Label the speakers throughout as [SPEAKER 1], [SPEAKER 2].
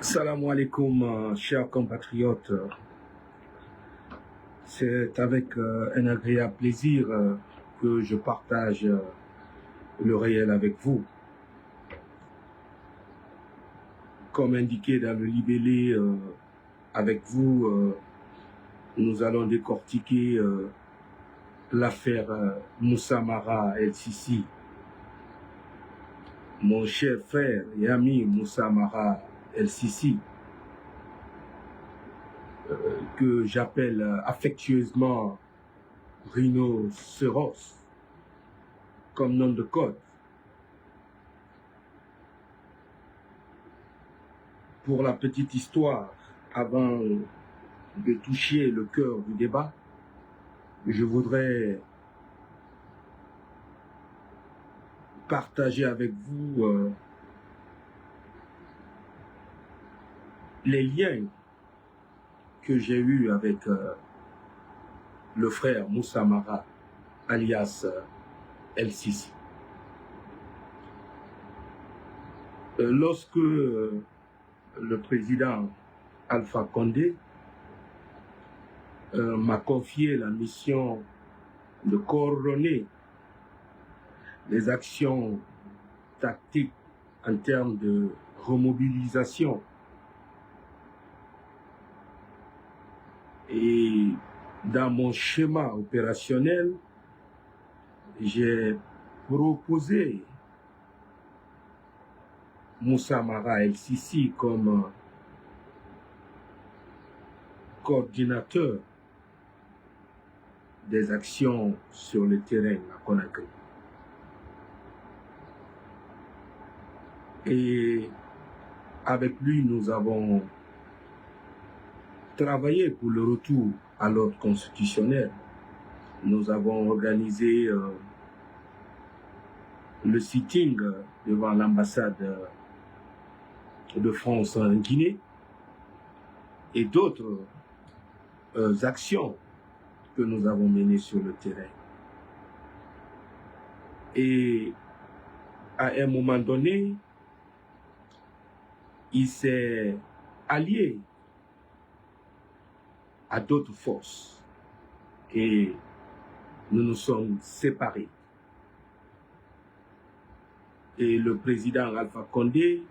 [SPEAKER 1] Salam alaikum, chers compatriotes. C'est avec un agréable plaisir que je partage le réel avec vous. Comme indiqué dans le libellé, avec vous, nous allons décortiquer l'affaire Moussa Mara El-Sisi. Mon cher frère et ami Moussa Mara El-Sisi, que j'appelle affectueusement Rhinocéros, comme nom de code. Pour la petite histoire, avant de toucher le cœur du débat, je voudrais partager avec vous les liens que j'ai eus avec le frère Moussa Mara, alias El-Sisi. Lorsque le président Alpha Condé m'a confié la mission de coordonner les actions tactiques en termes de remobilisation et dans mon schéma opérationnel, j'ai proposé Moussa Mara El-Sisi comme coordinateur des actions sur le terrain à Conakry. Et avec lui, nous avons travaillé pour le retour à l'ordre constitutionnel. Nous avons organisé le sitting devant l'ambassade de France en Guinée et d'autres actions que nous avons menées sur le terrain. Et à un moment donné, il s'est allié à d'autres forces et nous nous sommes séparés. Et le président Alpha Condé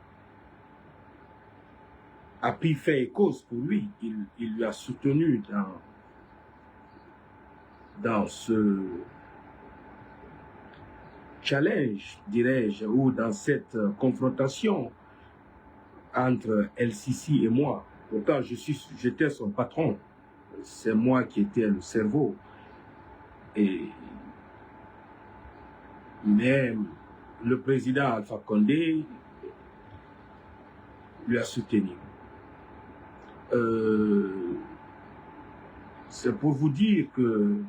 [SPEAKER 1] a pris fait et cause pour lui. Il lui a soutenu dans ce challenge, dirais-je, ou dans cette confrontation entre El-Sisi et moi. Pourtant, j'étais son patron. C'est moi qui étais le cerveau. Et même le président Alpha Condé lui a soutenu. C'est pour vous dire que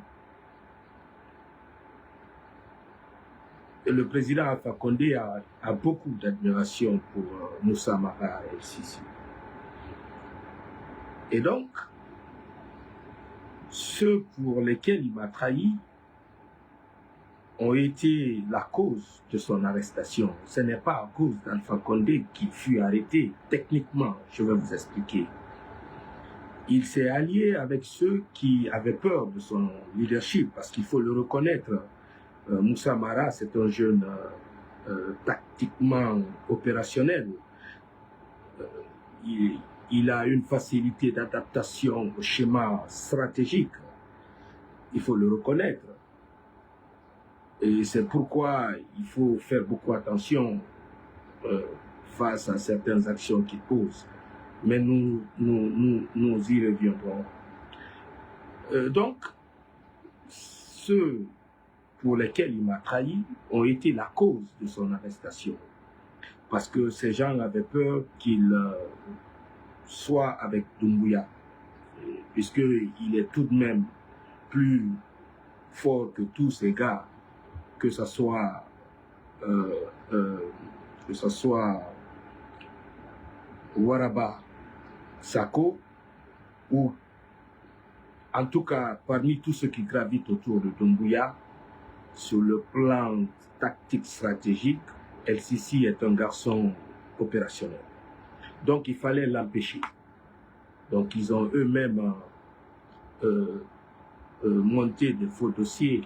[SPEAKER 1] le président Alpha Condé a beaucoup d'admiration pour Moussa Mara El-Sisi. Et donc, ceux pour lesquels il m'a trahi ont été la cause de son arrestation. Ce n'est pas à cause d'Alpha Condé qu'il fut arrêté. Techniquement, je vais vous expliquer. Il s'est allié avec ceux qui avaient peur de son leadership, parce qu'il faut le reconnaître. Moussa Mara, c'est un jeune tactiquement opérationnel. Il a une facilité d'adaptation au schéma stratégique. Il faut le reconnaître. Et c'est pourquoi il faut faire beaucoup attention face à certaines actions qu'il pose. Mais nous y reviendrons. Donc, ceux pour lesquels il m'a trahi ont été la cause de son arrestation. Parce que ces gens avaient peur qu'il soit avec Doumbouya, puisqu'il est tout de même plus fort que tous ces gars, que ce soit Waraba Sako, ou en tout cas parmi tous ceux qui gravitent autour de Doumbouya. Sur le plan tactique stratégique, El Sisi est un garçon opérationnel. Donc il fallait l'empêcher. Donc ils ont eux-mêmes monté de faux dossiers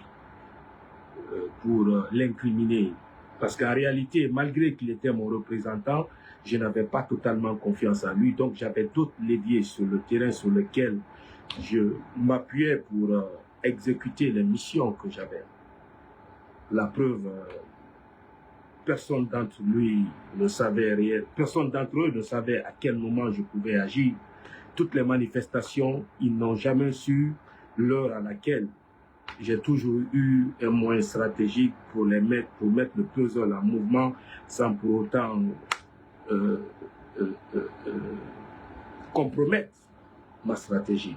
[SPEAKER 1] pour l'incriminer. Parce qu'en réalité, malgré qu'il était mon représentant, je n'avais pas totalement confiance en lui. Donc j'avais d'autres leviers sur le terrain sur lesquels je m'appuyais pour exécuter les missions que j'avais. La preuve, personne d'entre eux ne savait à quel moment je pouvais agir. Toutes les manifestations, ils n'ont jamais su l'heure à laquelle j'ai toujours eu un moyen stratégique pour mettre le puzzle en mouvement sans pour autant compromettre ma stratégie.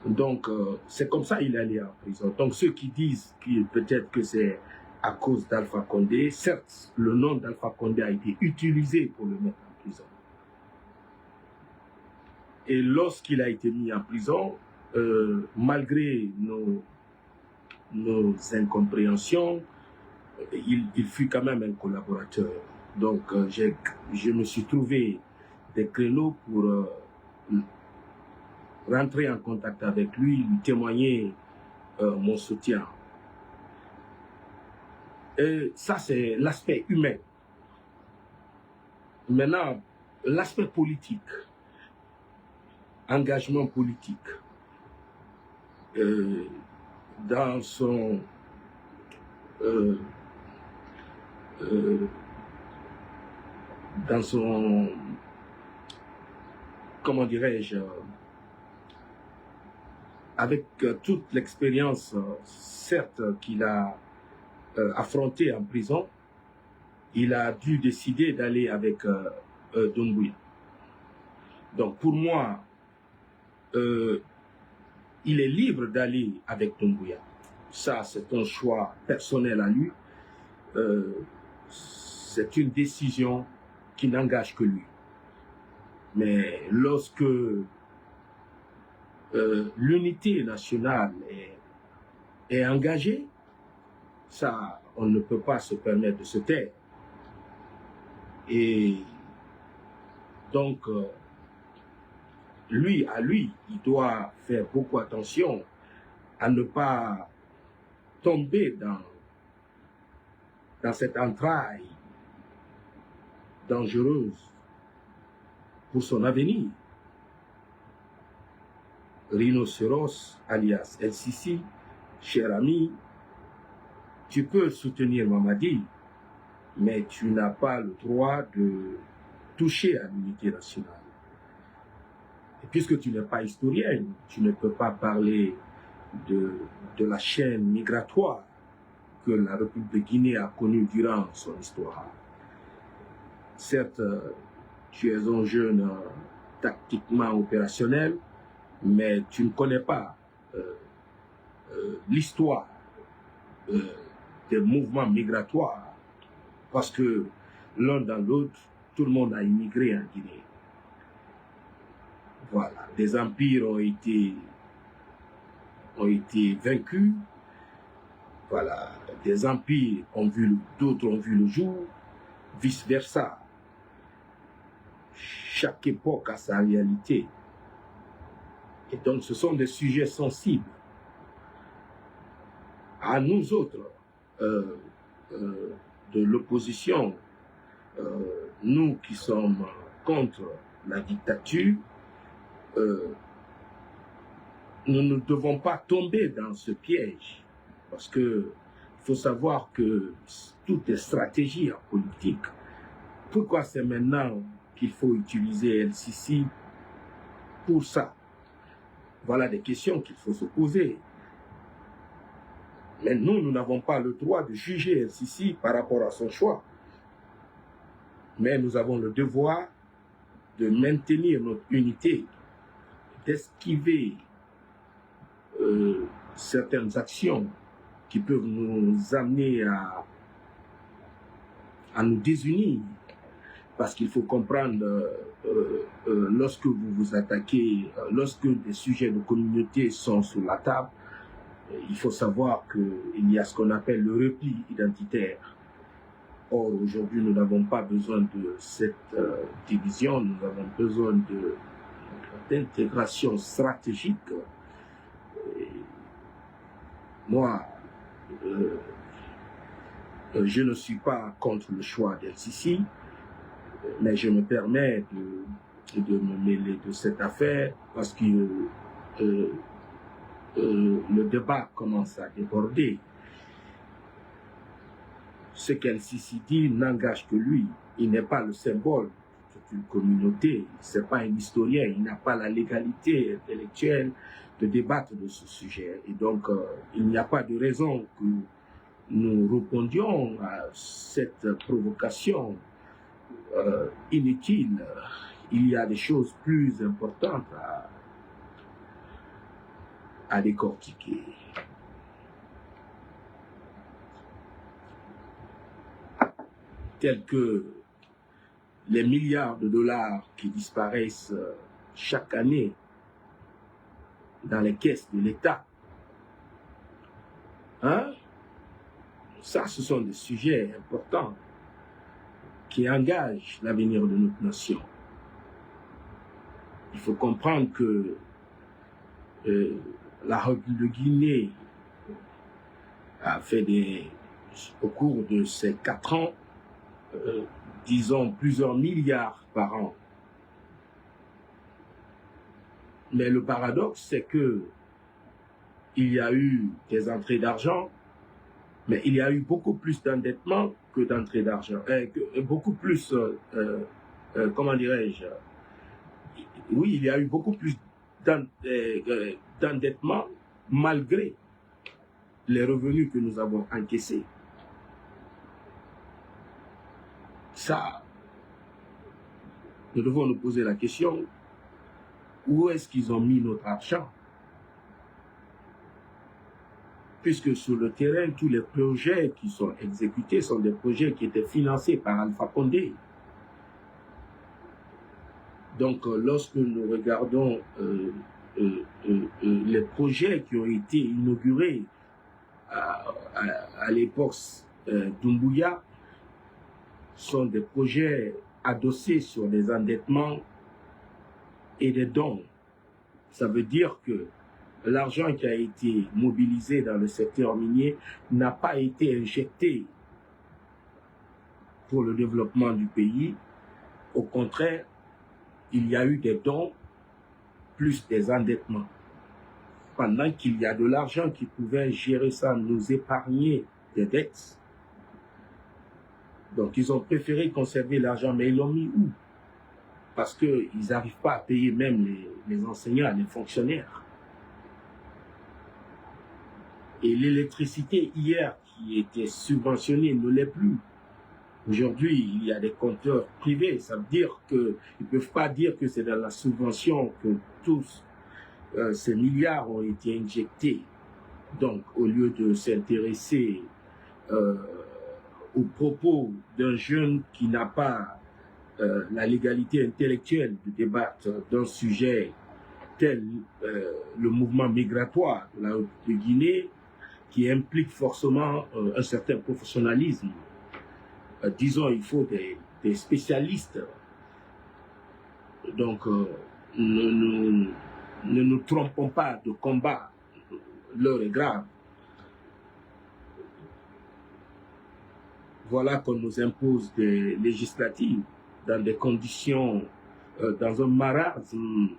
[SPEAKER 1] Donc, c'est comme ça qu'il est allé en prison. Donc, ceux qui disent peut-être que c'est à cause d'Alpha Condé, certes, le nom d'Alpha Condé a été utilisé pour le mettre en prison. Et lorsqu'il a été mis en prison, malgré nos incompréhensions, il fut quand même un collaborateur. Donc, je me suis trouvé des créneaux pour rentrer en contact avec lui, lui témoigner mon soutien. Et ça, c'est l'aspect humain. Maintenant, l'aspect politique, engagement politique, dans son comment dirais-je, avec toute l'expérience, certes, qu'il a affrontée en prison, il a dû décider d'aller avec Doumbouya. Donc pour moi, il est libre d'aller avec Doumbouya. Ça, c'est un choix personnel à lui. C'est une décision qui n'engage que lui. Mais lorsque l'unité nationale est engagée, ça, on ne peut pas se permettre de se taire. Et donc, lui, il doit faire beaucoup attention à ne pas tomber dans cette entraille dangereuse pour son avenir. Rhinocéros, alias El Sisi, cher ami, tu peux soutenir Mamadi, mais tu n'as pas le droit de toucher à l'unité nationale. Et puisque tu n'es pas historien, tu ne peux pas parler de la chaîne migratoire que la République de Guinée a connue durant son histoire. Certes, tu es un jeune tactiquement opérationnel, mais tu ne connais pas l'histoire des mouvements migratoires, parce que l'un dans l'autre, tout le monde a immigré en Guinée. Voilà, des empires ont été vaincus Voilà, des empires ont vu, d'autres ont vu le jour, vice-versa. Chaque époque a sa réalité. Et donc, ce sont des sujets sensibles. À nous autres, de l'opposition, nous qui sommes contre la dictature, nous ne devons pas tomber dans ce piège. Parce que il faut savoir que tout est stratégie en politique. Pourquoi c'est maintenant qu'il faut utiliser El-Sisi pour ça? Voilà des questions qu'il faut se poser. Mais nous n'avons pas le droit de juger El-Sisi par rapport à son choix. Mais nous avons le devoir de maintenir notre unité, d'esquiver certaines actions qui peuvent nous amener à nous désunir. Parce qu'il faut comprendre, lorsque vous vous attaquez, lorsque des sujets de communauté sont sur la table, il faut savoir qu'il y a ce qu'on appelle le repli identitaire. Or, aujourd'hui, nous n'avons pas besoin de cette division, nous avons besoin d'intégration stratégique. Et moi, je ne suis pas contre le choix d'El-Sisi, mais je me permets de me mêler de cette affaire parce que le débat commence à déborder. Ce qu'El-Sisi dit n'engage que lui. Il n'est pas le symbole d'une communauté. Ce n'est pas un historien. Il n'a pas la légalité intellectuelle de débattre de ce sujet. Et donc, il n'y a pas de raison que nous répondions à cette provocation inutile. Il y a des choses plus importantes à décortiquer. Tels que les milliards de dollars qui disparaissent chaque année dans les caisses de l'État. Hein? Ça, ce sont des sujets importants qui engagent l'avenir de notre nation. Il faut comprendre que la République de Guinée a fait au cours de ces 4 ans, disons plusieurs milliards par an. Mais le paradoxe, c'est que il y a eu des entrées d'argent, mais il y a eu beaucoup plus d'endettement que d'entrées d'argent. Beaucoup plus, comment dirais-je, oui, il y a eu beaucoup plus d'endettement malgré les revenus que nous avons encaissés. Ça, nous devons nous poser la question, où est-ce qu'ils ont mis notre argent? Puisque sur le terrain, tous les projets qui sont exécutés sont des projets qui étaient financés par Alpha Condé. Donc, lorsque nous regardons les projets qui ont été inaugurés à l'époque d'Umbuya, sont des projets adossés sur des endettements et des dons. Ça veut dire que l'argent qui a été mobilisé dans le secteur minier n'a pas été injecté pour le développement du pays. Au contraire, il y a eu des dons plus des endettements. Pendant qu'il y a de l'argent qui pouvait gérer ça, nous épargner des dettes. Donc, ils ont préféré conserver l'argent, mais ils l'ont mis où? Parce qu'ils n'arrivent pas à payer même les enseignants, les fonctionnaires. Et l'électricité, hier, qui était subventionnée, ne l'est plus. Aujourd'hui, il y a des compteurs privés. Ça veut dire qu'ils ne peuvent pas dire que c'est dans la subvention que tous ces milliards ont été injectés. Donc, au lieu de s'intéresser aux propos d'un jeune qui n'a pas la légalité intellectuelle de débattre d'un sujet tel le mouvement migratoire de la Guinée, qui implique forcément un certain professionnalisme. Disons, il faut des spécialistes. Donc, ne nous trompons pas de combat. L'heure est grave. Voilà qu'on nous impose des législatives dans des conditions, dans un marasme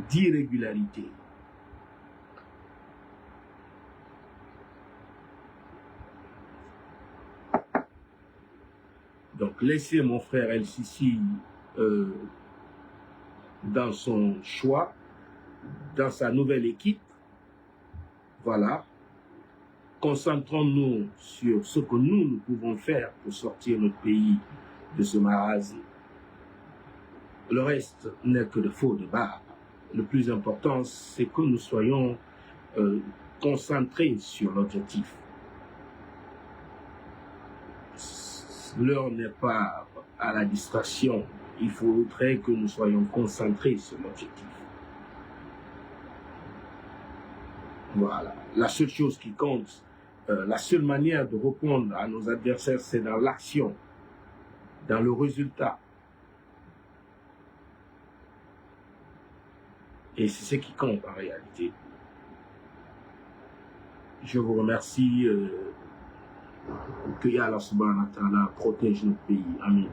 [SPEAKER 1] d'irrégularité. Donc, laissez mon frère El-Sisi dans son choix, dans sa nouvelle équipe. Voilà. Concentrons-nous sur ce que nous pouvons faire pour sortir notre pays de ce marasme. Le reste n'est que de faux débats. Le plus important, c'est que nous soyons concentrés sur l'objectif. L'heure n'est pas à la distraction. Il faudrait que nous soyons concentrés sur l'objectif. Voilà. La seule chose qui compte, la seule manière de répondre à nos adversaires, c'est dans l'action, dans le résultat. Et c'est ce qui compte en réalité. Je vous remercie. Que Allah subhanahu wa ta'ala protège notre pays. Amen.